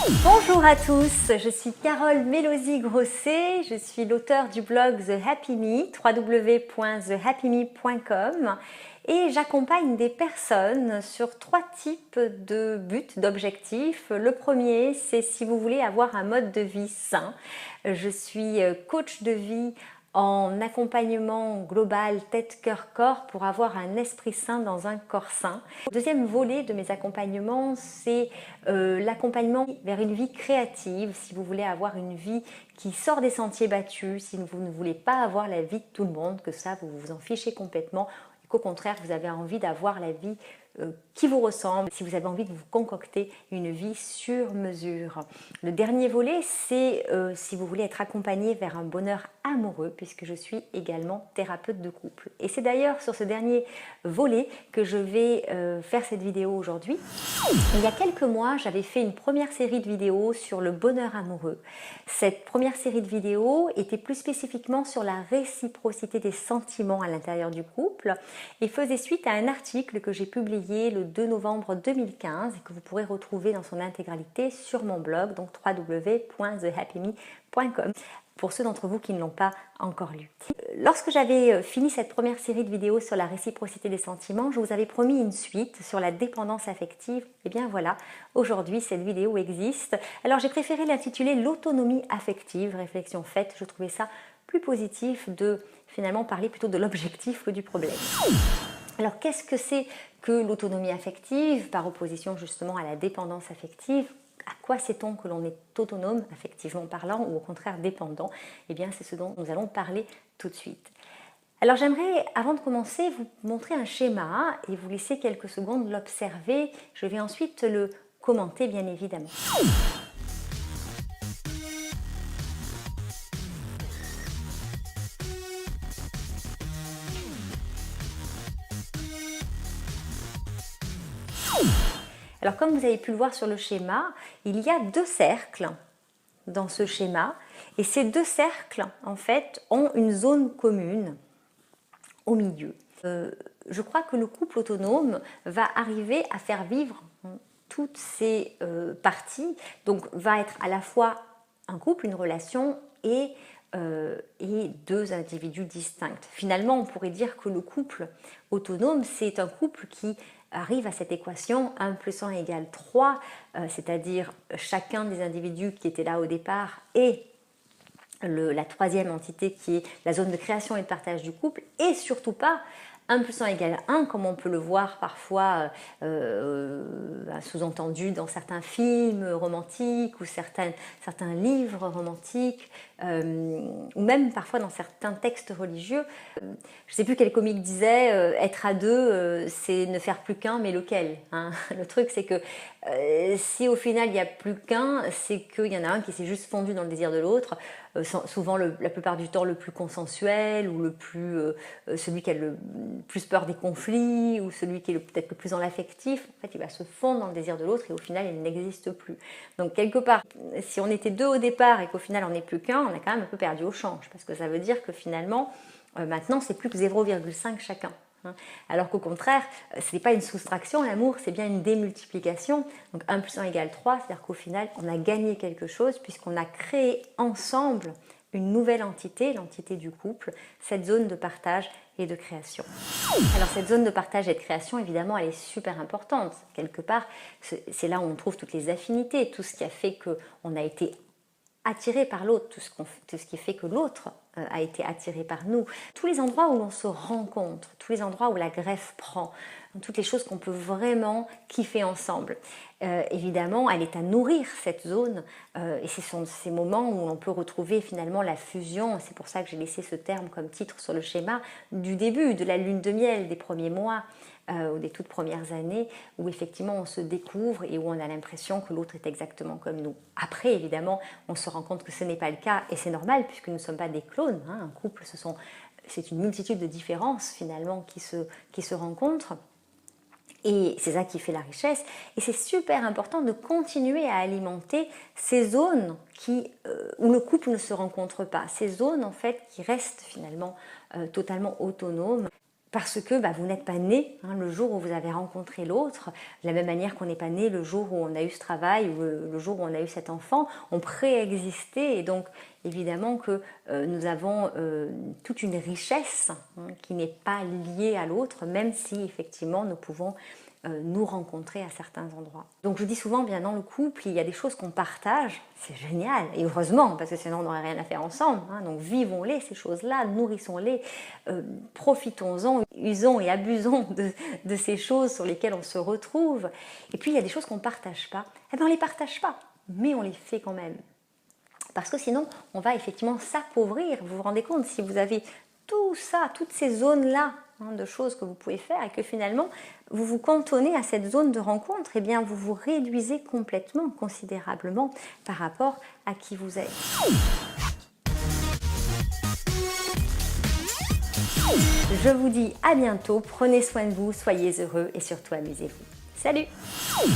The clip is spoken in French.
Bonjour à tous, je suis Carole Mélosy-Grosset, je suis l'auteure du blog The Happy Me, www.thehappyme.com, et j'accompagne des personnes sur 3 types de buts, d'objectifs. Le premier, c'est si vous voulez avoir un mode de vie sain. Je suis coach de vie en accompagnement global tête, cœur, corps pour avoir un esprit sain dans un corps sain. Le deuxième volet de mes accompagnements, c'est l'accompagnement vers une vie créative. Si vous voulez avoir une vie qui sort des sentiers battus, si vous ne voulez pas avoir la vie de tout le monde, que ça vous vous en fichez complètement, et qu'au contraire vous avez envie d'avoir la vie qui vous ressemble, si vous avez envie de vous concocter une vie sur mesure. Le dernier volet, c'est si vous voulez être accompagné vers un bonheur amoureux, puisque je suis également thérapeute de couple. Et c'est d'ailleurs sur ce dernier volet que je vais faire cette vidéo aujourd'hui. Il y a quelques mois, j'avais fait une première série de vidéos sur le bonheur amoureux. Cette première série de vidéos était plus spécifiquement sur la réciprocité des sentiments à l'intérieur du couple et faisait suite à un article que j'ai publié le 2 novembre 2015 et que vous pourrez retrouver dans son intégralité sur mon blog, donc www.thehappyme.com, pour ceux d'entre vous qui ne l'ont pas encore lu. Lorsque j'avais fini cette première série de vidéos sur la réciprocité des sentiments, je vous avais promis une suite sur la dépendance affective. Et bien voilà, aujourd'hui cette vidéo existe. Alors j'ai préféré l'intituler l'autonomie affective, réflexion faite, je trouvais ça plus positif de finalement parler plutôt de l'objectif que du problème. Alors qu'est-ce que c'est que l'autonomie affective par opposition justement à la dépendance affective? À quoi sait-on que l'on est autonome, affectivement parlant, ou au contraire dépendant? Eh bien, c'est ce dont nous allons parler tout de suite. Alors j'aimerais, avant de commencer, vous montrer un schéma et vous laisser quelques secondes l'observer. Je vais ensuite le commenter, bien évidemment. Alors comme vous avez pu le voir sur le schéma, il y a 2 cercles dans ce schéma et ces 2 cercles en fait ont une zone commune au milieu. Je crois que le couple autonome va arriver à faire vivre toutes ces parties, donc va être à la fois un couple, une relation et 2 individus distincts. Finalement, on pourrait dire que le couple autonome, c'est un couple qui arrive à cette équation 1 + 1 = 3, c'est-à-dire chacun des individus qui étaient là au départ et la troisième entité qui est la zone de création et de partage du couple, et surtout pas 1 + 1 = 1, comme on peut le voir parfois sous-entendu dans certains films romantiques ou certains livres romantiques, ou même parfois dans certains textes religieux. Je ne sais plus quel comique disait être à 2, c'est ne faire plus qu'un, mais lequel, hein? Le truc, c'est que si au final il n'y a plus qu'un, c'est qu'il y en a un qui s'est juste fondu dans le désir de l'autre, souvent la plupart du temps le plus consensuel ou celui qui a le plus peur des conflits ou celui qui est peut-être le plus dans l'affectif. En fait, il va se fondre dans le désir de l'autre et au final il n'existe plus. Donc quelque part, si on était 2 au départ et qu'au final on n'est plus qu'un, on a quand même un peu perdu au change, parce que ça veut dire que finalement maintenant c'est plus que 0,5 chacun. Alors qu'au contraire, ce n'est pas une soustraction, l'amour, c'est bien une démultiplication. Donc 1 + 1 = 3, c'est-à-dire qu'au final, on a gagné quelque chose puisqu'on a créé ensemble une nouvelle entité, l'entité du couple, cette zone de partage et de création. Alors cette zone de partage et de création, évidemment, elle est super importante. Quelque part, c'est là où on trouve toutes les affinités, tout ce qui a fait qu'on a été attiré par l'autre, tout ce qui fait que l'autre a été attiré par nous. Tous les endroits où l'on se rencontre, tous les endroits où la greffe prend, toutes les choses qu'on peut vraiment kiffer ensemble. Évidemment, elle est à nourrir cette zone et ce sont ces moments où on peut retrouver finalement la fusion, c'est pour ça que j'ai laissé ce terme comme titre sur le schéma, du début, de la lune de miel, des premiers mois, ou des toutes premières années, où effectivement on se découvre et où on a l'impression que l'autre est exactement comme nous. Après, évidemment, on se rend compte que ce n'est pas le cas et c'est normal puisque nous ne sommes pas des clones. Un couple, c'est une multitude de différences finalement qui se rencontrent. Et c'est ça qui fait la richesse. Et c'est super important de continuer à alimenter ces zones où le couple ne se rencontre pas. Ces zones en fait qui restent finalement totalement autonomes. Parce que vous n'êtes pas né le jour où vous avez rencontré l'autre, de la même manière qu'on n'est pas né le jour où on a eu ce travail ou le jour où on a eu cet enfant, on préexistait et donc évidemment que nous avons toute une richesse qui n'est pas liée à l'autre, même si effectivement nous pouvons nous rencontrer à certains endroits. Donc je dis souvent, bien dans le couple, il y a des choses qu'on partage, c'est génial, et heureusement, parce que sinon on n'aurait rien à faire ensemble, donc vivons-les ces choses-là, nourrissons-les, profitons-en, usons et abusons de ces choses sur lesquelles on se retrouve. Et puis il y a des choses qu'on ne partage pas, on ne les partage pas, mais on les fait quand même. Parce que sinon, on va effectivement s'appauvrir. Vous vous rendez compte, si vous avez tout ça, toutes ces zones-là de choses que vous pouvez faire et que finalement, vous vous cantonnez à cette zone de rencontre, eh bien, vous vous réduisez complètement, considérablement par rapport à qui vous êtes. Je vous dis à bientôt, prenez soin de vous, soyez heureux et surtout amusez-vous. Salut! Oh!